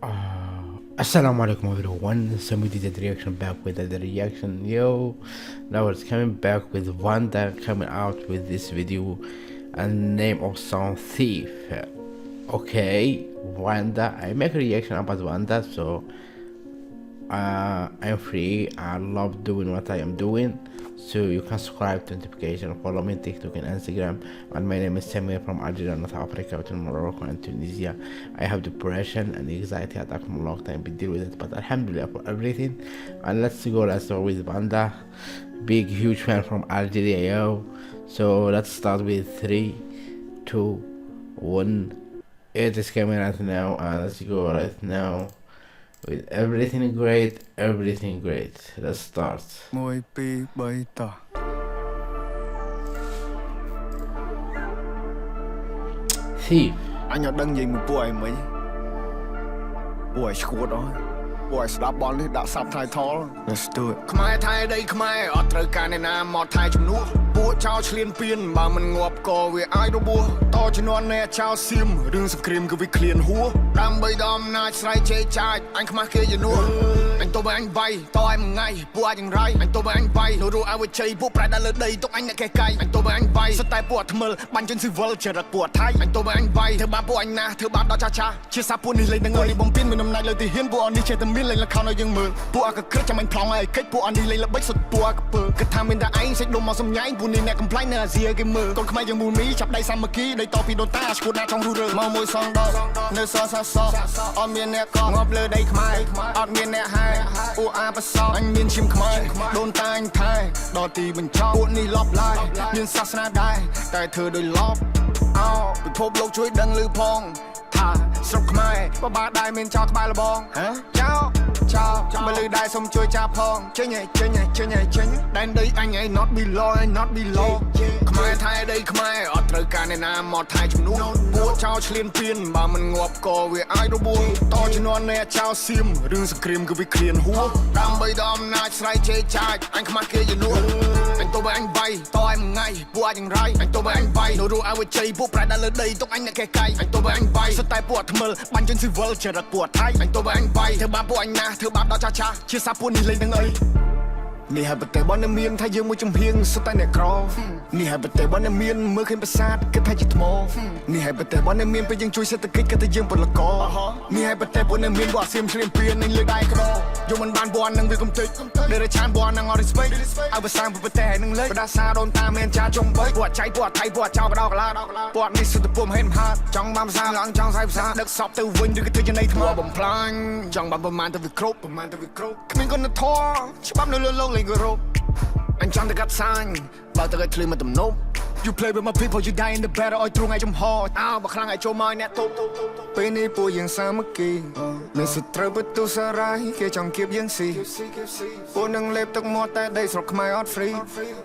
Assalamu alaikum everyone. Somebody did reaction back with the reaction. Yo, now it's coming back with Wanda coming out with this video and name of song Thief. Okay, Wanda. I make a reaction about Wanda, so I'm free. I love doing what I am doing. So you can subscribe to notification, follow me on TikTok and Instagram. And my name is Samir from Algeria, North Africa, between Morocco and Tunisia. I have depression and anxiety attack for a long time, but deal with it. But alhamdulillah for everything. And let's start with Banda. Big huge fan from Algeria, yo. So let's start with 3, 2, 1. It is coming right now, and let's go right now. With everything great, everything great. Let's start. 1 2 3 តោះ Thief. អញអត់ដឹងនិយាយមួយពួកឯងមិញពួកឯងឈួតអស់ពួកឯងស្ដាប់បននេះដាក់ subtitle Let's do it ខ្មែរថៃដីខ្មែរអត់ត្រូវការអ្នកណាមកថៃជំនួសពួកចោលឆ្លៀនពៀនបើមិនងាប់ក៏វាអាចរបួសតជំនាន់អ្នកចោលសៀមរឿងសង្គ្រាមគឺវាឃ្លានហួរដើម្បីដល់អំណាចស្រ័យជេរចាចអញខ្មាស់គេជំនួសអញទៅបើអញវាយតឲ្យមួយថ្ងៃពួកអាចយ៉ាងไรអញទៅបើអញវាយនោះរੂឲ្យវាជ័យពួកប្រែដល់លើដីទុកអញអ្នកកេះកាយអញទៅបើអញវាយសិតតែពួកថ្មិលបាញ់ជនស៊ីវិលចរិតពួកថៃអញទៅបើអញវាយធ្វើបាបពួកអញណាធ្វើបាបដល់ចាចាជាសាពួកនេះលេងទាំងអស់នេះបំពេញមានអំណាចលើទីហ៊ានពួកអស់នេះចេះតែមានលេងលខោឲ្យយើងមើលពួកអកក្រឹកចាំអញប្លង់ឲ្យកិច្ចពួកអស់នេះលេងល្បិចសុទ្ធពួកអកពើគិតថាមានតែឯងសេចដុំមកសំញ៉ៃពួកនេះអ្នកកំ ប្លែងនៅអាស៊ីគេមើលកូនខ្មែរយើងមូលមីចាប់ដៃសាមគ្គីដៃតពីដូនតាឈួតណាចង់រស់រើមកមួយសងដកនៅសសសអត់មានអ្នកកងាប់លើដីខ្មែរអត់មានអ្នកហែអូអាបសអញមានឈាមខ្មែរដូនតាអញថែដល់ទីបញ្ចប់ពួកនេះលប់ឡាយមានសាសនាដែរតែធ្វើដោយលប់អោពិភពលោកជួយដឹងឮផងថាស្រុកខ្មែរបបាដែរមានចោលក្បែរលបងហ៎ចោលមកលឺដែរសុំជួយចាប់ផងចេញដែនដីអញឯង not below ខ្មែរថៃដីខ្មែរអត់ត្រូវការអ្នកណាមកថៃជំនួសពួកចោលឆ្លៀនពៀនបើមិនងាប់ក៏វាអាចរបួសតជំនាន់អ្នកចោលសៀមរឿងសង្គ្រាមគឺវាឃ្លានហួរដើម្បីដល់អំណាចស្រ័យជេរចាចអញខ្មាស់គេជំនួសអញទៅបើអញវាយតឲ្យមួយថ្ងៃពួកអាចយ៉ាងไรអញទៅបើអញវាយនោះរੂឲ្យវាជ័យពួកប្រែដល់លើដីទុកអញអ្នកកេះកាយអញទៅបើអញវាយសិតតែពួកថ្មិលបាញ់ជនស៊ីវិលចរិតពួកថៃអញទៅបើអញវាយធ្វើបាបពួកអញណាធ្វើបាបដល់ចាចាជាសាពួកនេះលេងទាំងអីនេះហើយប្រទេសបនមានថាយើងមួយចំហៀងសុទ្ធតែអ្នកក្រនេះហើយប្រទេសបនមានមើលឃើញប្រាសាទគិតថាជាថ្មនេះហើយប្រទេសបនមានពេលយើងជួយសេដ្ឋកិច្ចគិតថាយើងពលករនេះហើយប្រទេសបនមានវត្តសៀមឆ្លៀនពៀននឹងលើដៃក្រយកមិនបានបននឹងវាកំតិចដែលរឆានបននឹងអត់ respect ឲ្យភាសាប្រទេសនឹងលេខបដាសាដូនតាមានចាចំបីពួកចៃពួកថៃពួកចោលបដោកឡាពួកនេះសុទ្ធតែពុំហេតុហាត់ចង់បានភាសាឡើងចង់សាយភាសាដឹកសពទៅវិញឬក៏ធ្វើចំណៃថ្មបំផ្លាញចង់បានប្រមាណទៅវាគ្រប់គ្មានគុណធម៌ច្បាប់នៅលើលោកលេងគោរពអញចង់តែកាត់សាញ់បើទៅឲ្យធ្លឺមកទំនប់ You play with my people you die in the battle ឲ្យទ្រង់ឲ្យចំហអោបើខ្លាំងឲ្យចូលមកអ្នកទប់ពេលនេះពួកយើងសាមគ្គីនៅសត្រូវបន្ទុសារាយគេចង់គៀបយើងស៊ីពួកនឹងលេបទឹកមាត់តែដីស្រុកខ្មែរអត់ free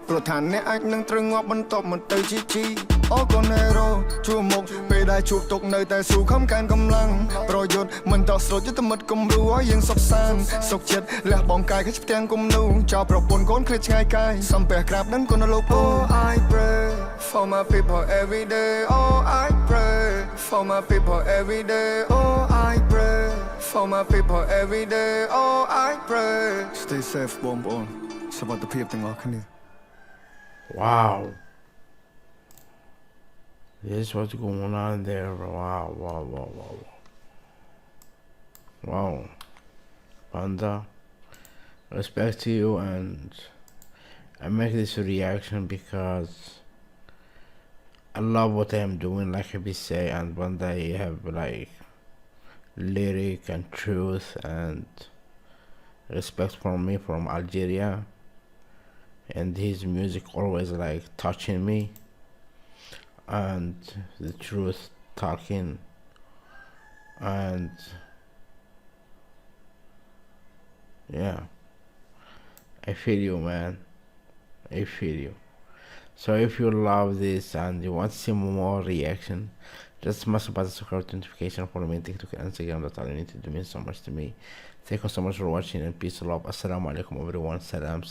ព្រោះថាអ្នកអាចនឹងត្រូវងាប់បន្ទាប់មកទៅជីជីអូកូនហេរ៉ូជួមុខពេលដែលជួបទុកនៅតែស៊ូខំកានកម្លាំងប្រយុទ្ធមិនតស្រូតយុទ្ធមិត្តគំរូឲ្យយើងសុខសាន្តសុខចិត្តលះបងកាយគេផ្ទាំងគំនូចោលប្រពន្ធកូនឃ្លាតឆ្ងាយកាយសំពះក្រាបនឹងគុណលោកពូ I pray for my people every day oh I pray for my people every day oh I pray for my people every day oh I pray stay safe បងប្អូនសុខភាពទាំងអស់គ្នា Wow. This is what's going on there. Wow. Panda, respect to you, and I make this reaction because I love what I am doing, like I be say, and one day you have like lyric and truth and respect from me from Algeria, and his music always like touching me and the truth talking, and yeah, I feel you, man. I feel you. So if you love this and you want to see more reaction, just smash the button, subscribe to notification, follow me on TikTok and Instagram. That's all you need to do, means so much to me. Thank you so much for watching, and peace and love. Assalamu alaikum everyone. Salam.